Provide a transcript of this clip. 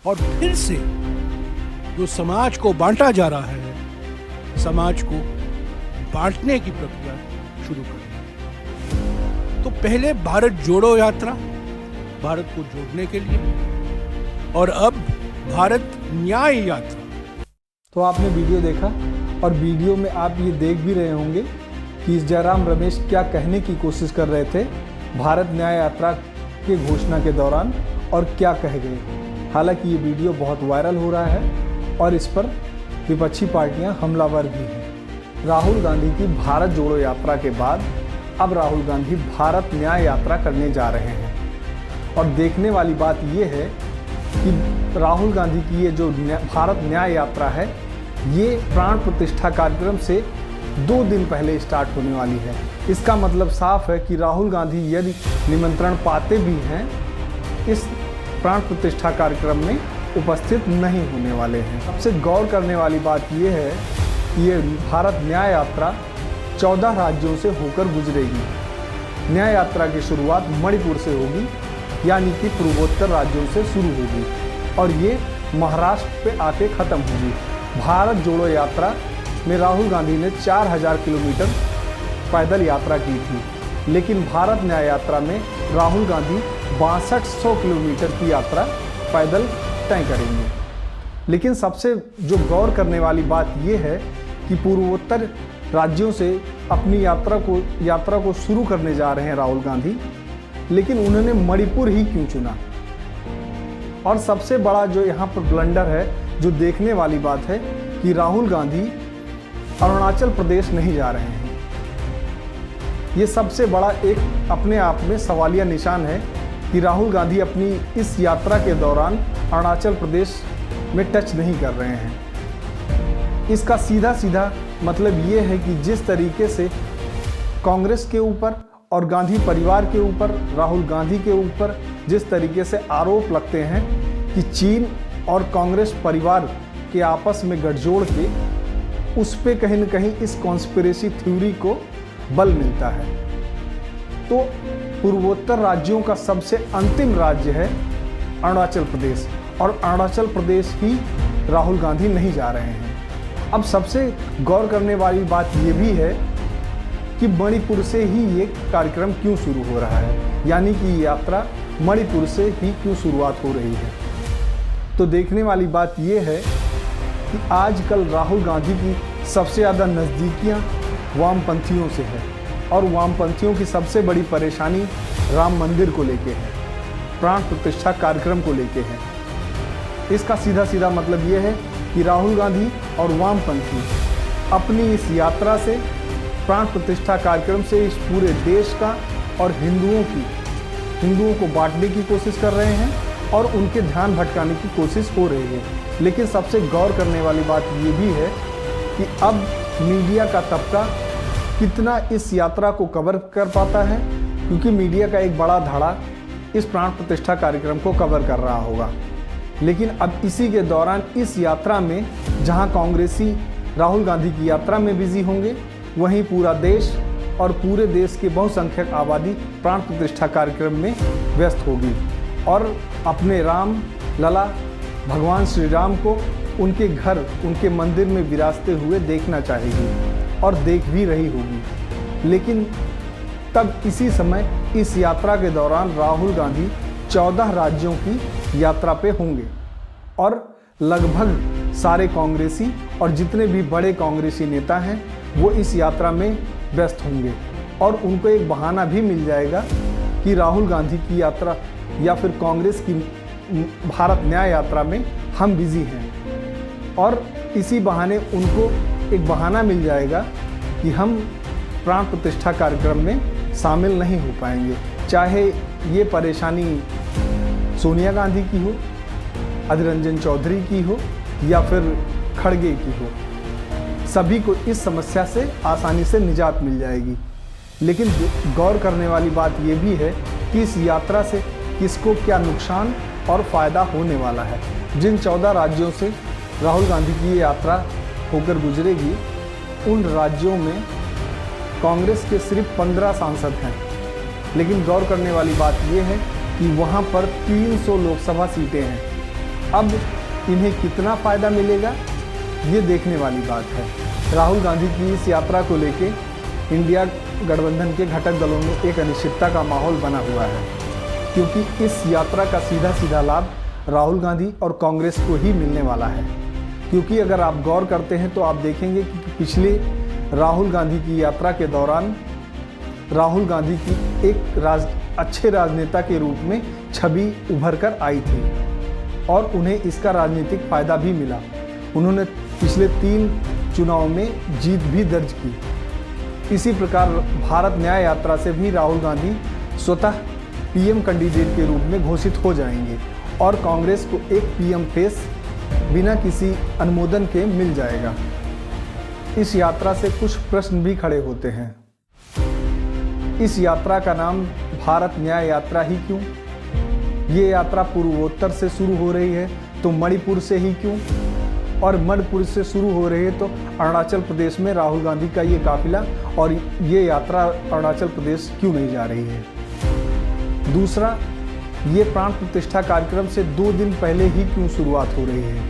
और फिर से जो समाज को बांटा जा रहा है, समाज को बांटने की प्रक्रिया शुरू कर दी। तो पहले भारत जोड़ो यात्रा, भारत को जोड़ने के लिए, और अब भारत न्याय यात्रा। तो आपने वीडियो देखा और वीडियो में आप ये देख भी रहे होंगे कि इस जयराम रमेश क्या कहने की कोशिश कर रहे थे भारत न्याय यात्रा के घोषणा के दौरान और क्या कह गए। हालांकि ये वीडियो बहुत वायरल हो रहा है और इस पर विपक्षी पार्टियां हमलावर भी हैं। राहुल गांधी की भारत जोड़ो यात्रा के बाद अब राहुल गांधी भारत न्याय यात्रा करने जा रहे हैं और देखने वाली बात ये है कि राहुल गांधी की ये जो भारत न्याय यात्रा है ये प्राण प्रतिष्ठा कार्यक्रम से 2 दिन पहले स्टार्ट होने वाली है। इसका मतलब साफ है कि राहुल गांधी यदि निमंत्रण पाते भी हैं इस प्राण प्रतिष्ठा कार्यक्रम में उपस्थित नहीं होने वाले हैं। सबसे गौर करने वाली बात यह है कि ये भारत न्याय यात्रा 14 राज्यों से होकर गुजरेगी। न्याय यात्रा की शुरुआत मणिपुर से होगी, यानी कि पूर्वोत्तर राज्यों से शुरू होगी और ये महाराष्ट्र पे आके ख़त्म होगी। भारत जोड़ो यात्रा में राहुल गांधी ने 4000 किलोमीटर पैदल यात्रा की थी, लेकिन भारत न्याय यात्रा में राहुल गांधी 6200 किलोमीटर की यात्रा पैदल तय करेंगे। लेकिन सबसे जो गौर करने वाली बात यह है कि पूर्वोत्तर राज्यों से अपनी यात्रा को शुरू करने जा रहे हैं राहुल गांधी, लेकिन उन्होंने मणिपुर ही क्यों चुना। और सबसे बड़ा जो यहाँ पर ब्लंडर है, जो देखने वाली बात है कि राहुल गांधी अरुणाचल प्रदेश नहीं जा रहे हैं। ये सबसे बड़ा एक अपने आप में सवालिया निशान है कि राहुल गांधी अपनी इस यात्रा के दौरान अरुणाचल प्रदेश में टच नहीं कर रहे हैं। इसका सीधा सीधा मतलब ये है कि जिस तरीके से कांग्रेस के ऊपर और गांधी परिवार के ऊपर, राहुल गांधी के ऊपर जिस तरीके से आरोप लगते हैं कि चीन और कांग्रेस परिवार के आपस में गठजोड़ के, उस पे कहीं न कहीं इस कॉन्स्पिरेसी थ्योरी को बल मिलता है। तो पूर्वोत्तर राज्यों का सबसे अंतिम राज्य है अरुणाचल प्रदेश और अरुणाचल प्रदेश ही राहुल गांधी नहीं जा रहे हैं। अब सबसे गौर करने वाली बात ये भी है कि मणिपुर से ही ये कार्यक्रम क्यों शुरू हो रहा है, यानी कि यात्रा मणिपुर से ही क्यों शुरुआत हो रही है। तो देखने वाली बात ये है कि आजकल राहुल गांधी की सबसे ज़्यादा नज़दीकियाँ वामपंथियों से है और वामपंथियों की सबसे बड़ी परेशानी राम मंदिर को लेके है, प्राण प्रतिष्ठा कार्यक्रम को लेके है। इसका सीधा सीधा मतलब ये है कि राहुल गांधी और वामपंथी अपनी इस यात्रा से, प्राण प्रतिष्ठा कार्यक्रम से इस पूरे देश का और हिंदुओं को बांटने की कोशिश कर रहे हैं और उनके ध्यान भटकाने की कोशिश हो रही है। लेकिन सबसे गौर करने वाली बात ये भी है कि अब मीडिया का तबका कितना इस यात्रा को कवर कर पाता है, क्योंकि मीडिया का एक बड़ा धड़ा इस प्राण प्रतिष्ठा कार्यक्रम को कवर कर रहा होगा। लेकिन अब इसी के दौरान इस यात्रा में जहां कांग्रेसी राहुल गांधी की यात्रा में बिजी होंगे, वहीं पूरा देश और पूरे देश की बहुसंख्यक आबादी प्राण प्रतिष्ठा कार्यक्रम में व्यस्त होगी और अपने राम लला भगवान श्री राम को उनके घर, उनके मंदिर में विराजते हुए देखना चाहेगी और देख भी रही होगी। लेकिन तब इसी समय इस यात्रा के दौरान राहुल गांधी 14 राज्यों की यात्रा पे होंगे और लगभग सारे कांग्रेसी और जितने भी बड़े कांग्रेसी नेता हैं वो इस यात्रा में व्यस्त होंगे और उनको एक बहाना भी मिल जाएगा कि राहुल गांधी की यात्रा या फिर कांग्रेस की भारत न्याय यात्रा में हम बिजी हैं और इसी बहाने उनको एक बहाना मिल जाएगा कि हम प्राण प्रतिष्ठा कार्यक्रम में शामिल नहीं हो पाएंगे। चाहे ये परेशानी सोनिया गांधी की हो, अधीर रंजन चौधरी की हो या फिर खड़गे की हो, सभी को इस समस्या से आसानी से निजात मिल जाएगी। लेकिन गौर करने वाली बात ये भी है कि इस यात्रा से किसको क्या नुकसान और फ़ायदा होने वाला है। जिन 14 राज्यों से राहुल गांधी की ये यात्रा होकर गुजरेगी, उन राज्यों में कांग्रेस के सिर्फ 15 सांसद हैं। लेकिन गौर करने वाली बात ये है कि वहाँ पर 300 लोकसभा सीटें हैं अब इन्हें कितना फायदा मिलेगा, ये देखने वाली बात है। राहुल गांधी की इस यात्रा को लेके इंडिया गठबंधन के घटक दलों में एक अनिश्चितता का माहौल बना हुआ है, क्योंकि इस यात्रा का सीधा सीधा लाभ राहुल गांधी और कांग्रेस को ही मिलने वाला है। क्योंकि अगर आप गौर करते हैं तो आप देखेंगे कि पिछले राहुल गांधी की यात्रा के दौरान राहुल गांधी की एक अच्छे राजनेता के रूप में छवि उभर कर आई थी और उन्हें इसका राजनीतिक फायदा भी मिला। उन्होंने पिछले 3 चुनाव में जीत भी दर्ज की। इसी प्रकार भारत न्याय यात्रा से भी राहुल गांधी स्वतः पीएम कैंडिडेट के रूप में घोषित हो जाएंगे और कांग्रेस को एक पीएम फेस बिना किसी अनुमोदन के मिल जाएगा। इस यात्रा से कुछ प्रश्न भी खड़े होते हैं। इस यात्रा का नाम भारत न्याय यात्रा ही क्यों? ये यात्रा पूर्वोत्तर से शुरू हो रही है तो मणिपुर से ही क्यों? और मणिपुर से शुरू हो रही है तो अरुणाचल प्रदेश में राहुल गांधी का ये काफिला और ये यात्रा अरुणाचल प्रदेश क्यों नहीं जा रही है? दूसरा, ये प्राण प्रतिष्ठा कार्यक्रम से 2 दिन पहले ही क्यों शुरुआत हो रही है?